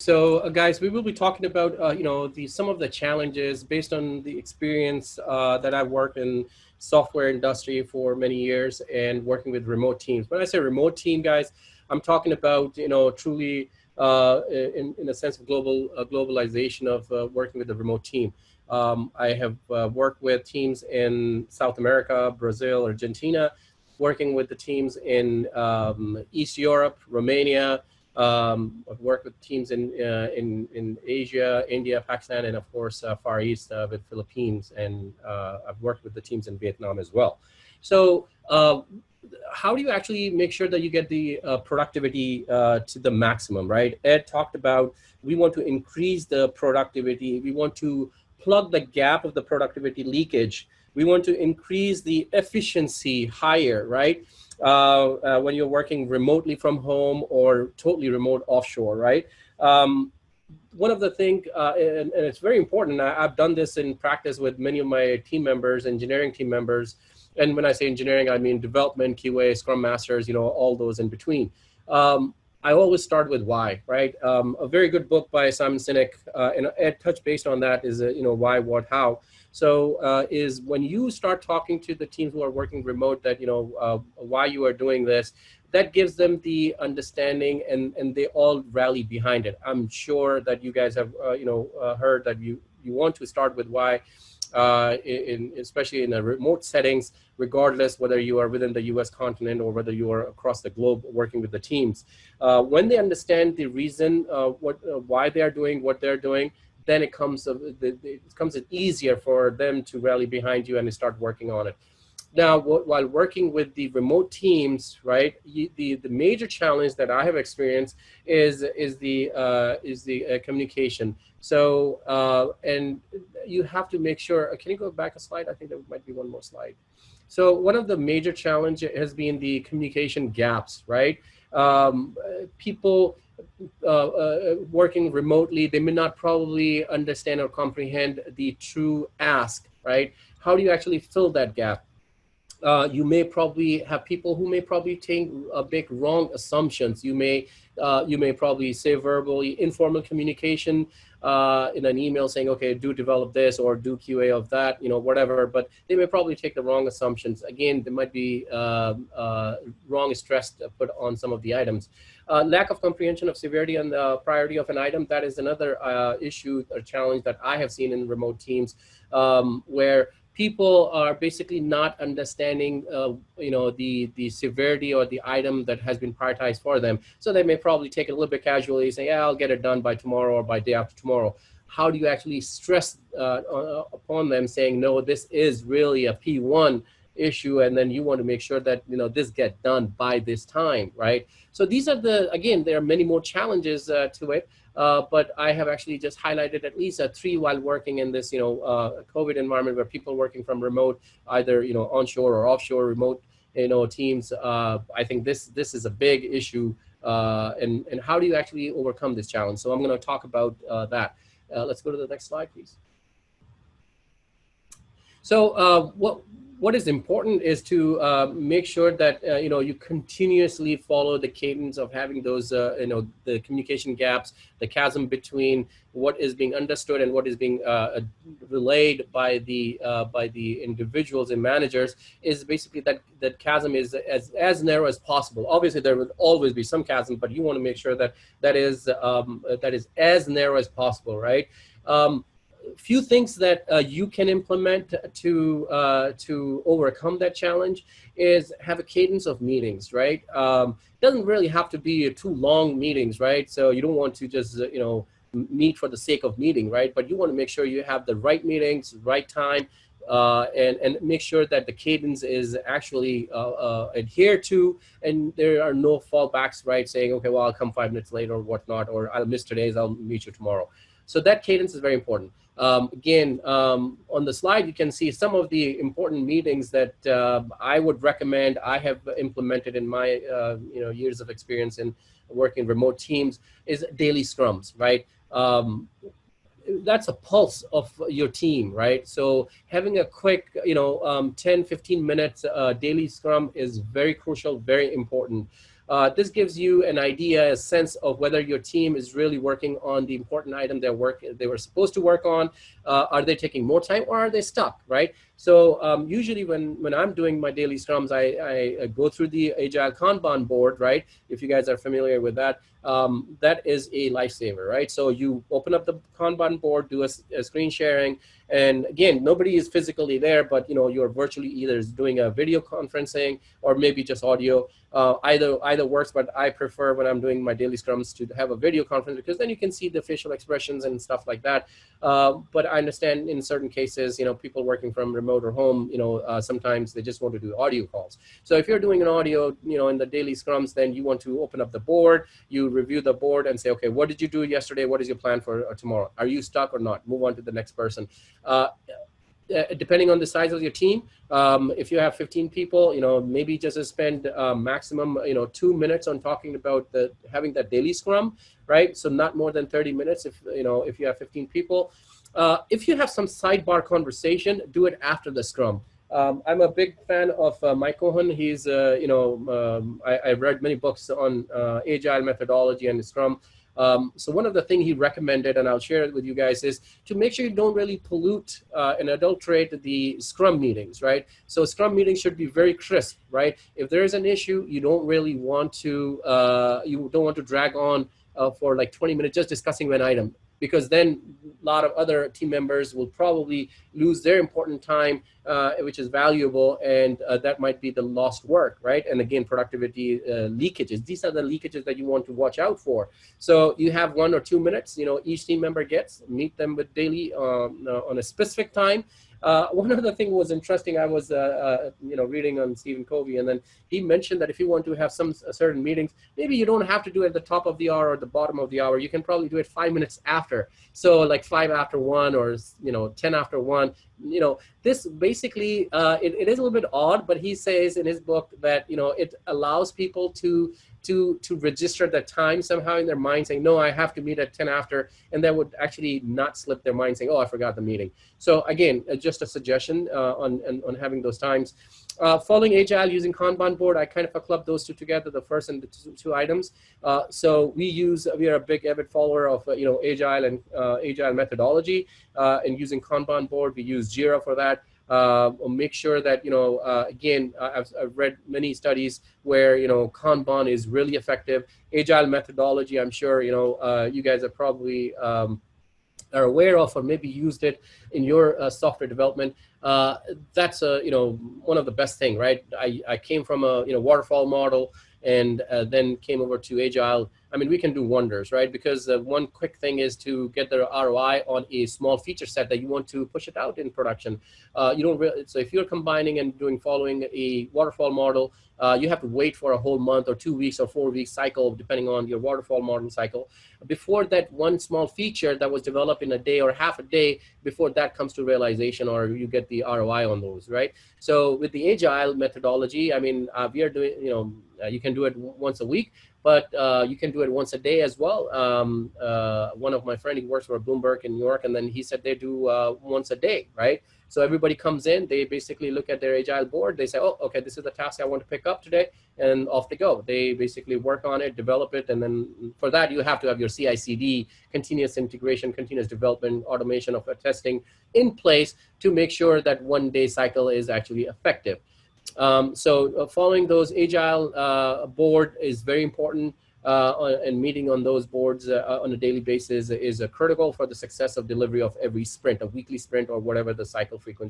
So, guys, we will be talking about some of the challenges based on the experience that I've worked in software industry for many years and working with remote teams. When I say remote team, guys, I'm talking about truly in a sense of globalization of working with a remote team. I have worked with teams in South America, Brazil, Argentina, working with the teams in East Europe, Romania. I've worked with teams in Asia, India, Pakistan, and of course Far East with Philippines, and I've worked with the teams in Vietnam as well. So, how do you actually make sure that you get the productivity to the maximum, right? Ed talked about we want to increase the productivity. We want to plug the gap of the productivity leakage. We want to increase the efficiency higher, right? When you're working remotely from home or totally remote offshore, right? One of the things, and it's very important, I've done this in practice with many of my team members, engineering team members. And when I say engineering, I mean development, QA, Scrum Masters, all those in between. I always start with why, right? A very good book by Simon Sinek, and Ed touched based on that is, why, what, how. So is when you start talking to the teams who are working remote that, why you are doing this, that gives them the understanding and they all rally behind it. I'm sure that you guys have, heard that you want to start with why, especially in a remote settings, regardless whether you are within the US continent or whether you are across the globe working with the teams. When they understand the reason, why they are doing what they're doing, then it comes easier for them to rally behind you and start working on it. Now, while working with the remote teams, right, the major challenge that I have experienced is the communication. So, and you have to make sure. Can you go back a slide? I think there might be one more slide. So, one of the major challenges has been the communication gaps, right? People working remotely, they may not probably understand or comprehend the true ask, right? How do you actually fill that gap? You may probably have people who may probably make wrong assumptions. You may probably say verbally informal communication in an email saying, okay, do develop this or do QA of that, whatever. But they may probably take the wrong assumptions. Again, there might be wrong stress put on some of the items. Lack of comprehension of severity and the priority of an item, that is another issue or challenge that I have seen in remote teams where people are basically not understanding, the severity or the item that has been prioritized for them. So they may probably take it a little bit casually, say, yeah, I'll get it done by tomorrow or by day after tomorrow. How do you actually stress upon them saying, no, this is really a P1 issue, and then you want to make sure that this get done by this time, right? So these are there are many more challenges to it. But I have actually just highlighted at least 3 while working in this, COVID environment where people working from remote, either, onshore or offshore remote, teams. I think this is a big issue. And how do you actually overcome this challenge? So I'm going to talk about that. Let's go to the next slide, please. So what is important is to make sure that you continuously follow the cadence of having those the communication gaps, the chasm between what is being understood and what is being relayed by the individuals and managers, is basically that chasm is as narrow as possible. Obviously, there will always be some chasm, but you want to make sure that is as narrow as possible, right? Few things that you can implement to overcome that challenge is have a cadence of meetings, right? Doesn't really have to be too long meetings, right? So you don't want to just meet for the sake of meeting, right? But you want to make sure you have the right meetings, right time, and make sure that the cadence is actually adhered to, and there are no fallbacks, right? Saying, okay, well, I'll come 5 minutes late or whatnot, or I'll miss today's, I'll meet you tomorrow. So that cadence is very important. Again, on the slide, you can see some of the important meetings that I would recommend. I have implemented in my years of experience in working remote teams is daily scrums, right? That's a pulse of your team, right? So having a quick, 10, 15 minutes daily scrum is very crucial, very important. This gives you an idea, a sense of whether your team is really working on the important item they were supposed to work on. Are they taking more time, or are they stuck, right? So usually when I'm doing my daily scrums, I go through the Agile Kanban board, right? If you guys are familiar with that, that is a lifesaver, right? So you open up the Kanban board, do a screen sharing, and again, nobody is physically there, but you're virtually either doing a video conferencing or maybe just audio. Either works, but I prefer when I'm doing my daily scrums to have a video conference, because then you can see the facial expressions and stuff like that. But I understand in certain cases, people working from remote or home, sometimes they just want to do audio calls. So if you're doing an audio, in the daily scrums, then you want to open up the board, you review the board and say, okay, what did you do yesterday? What is your plan for tomorrow? Are you stuck or not? Move on to the next person. Depending on the size of your team, if you have 15 people, maybe just spend maximum, 2 minutes on talking about having that daily scrum, right? So not more than 30 minutes if you have 15 people. If you have some sidebar conversation, do it after the scrum. I'm a big fan of Mike Cohen. He's, I've read many books on Agile methodology and Scrum. So one of the things he recommended, and I'll share it with you guys, is to make sure you don't really pollute and adulterate the Scrum meetings, right? So Scrum meetings should be very crisp, right? If there is an issue, you don't really want to, drag on for like 20 minutes just discussing an item, because then a lot of other team members will probably lose their important time, which is valuable, and that might be the lost work, right? And again, productivity leakages. These are the leakages that you want to watch out for. So you have 1 or 2 minutes, each team member gets, meet them with daily on a specific time. One other thing was interesting. I was, reading on Stephen Covey, and then he mentioned that if you want to have some certain meetings, maybe you don't have to do it at the top of the hour or the bottom of the hour. You can probably do it 5 minutes after. So like 5 after 1 or 10 after 1. This basically it is a little bit odd, but he says in his book that it allows people to register the time somehow in their mind, saying, no, I have to meet at 10 after, and that would actually not slip their mind, saying, oh, I forgot the meeting. So again, just a suggestion on having those times. Following Agile using Kanban board, I kind of club those two together, the first and the two items. So we are a big avid follower of Agile and Agile methodology, and using Kanban board, we use Jira for that. Make sure that again, I've read many studies where Kanban is really effective. Agile methodology, I'm sure you guys are probably are aware of, or maybe used it in your software development. That's one of the best thing, right? I came from a waterfall model, and then came over to Agile. I mean, we can do wonders, right? Because one quick thing is to get the ROI on a small feature set that you want to push it out in production. You don't really, so if you're combining and following a waterfall model, you have to wait for a whole month or 2 weeks or 4 weeks cycle, depending on your waterfall model cycle, before that one small feature that was developed in a day or half a day, before that comes to realization or you get the ROI on those, right? So with the Agile methodology, I mean, we are doing, you can do it once a week, but you can do it once a day as well. One of my friends, he works for Bloomberg in New York, and then he said they do once a day, right? So everybody comes in, they basically look at their Agile board, they say, oh, okay, this is the task I want to pick up today, and off they go. They basically work on it, develop it, and then for that, you have to have your CI/CD, continuous integration, continuous development, automation of testing in place to make sure that 1 day cycle is actually effective. So following those Agile board is very important, and meeting on those boards on a daily basis is critical for the success of delivery of every sprint, a weekly sprint or whatever the cycle frequency.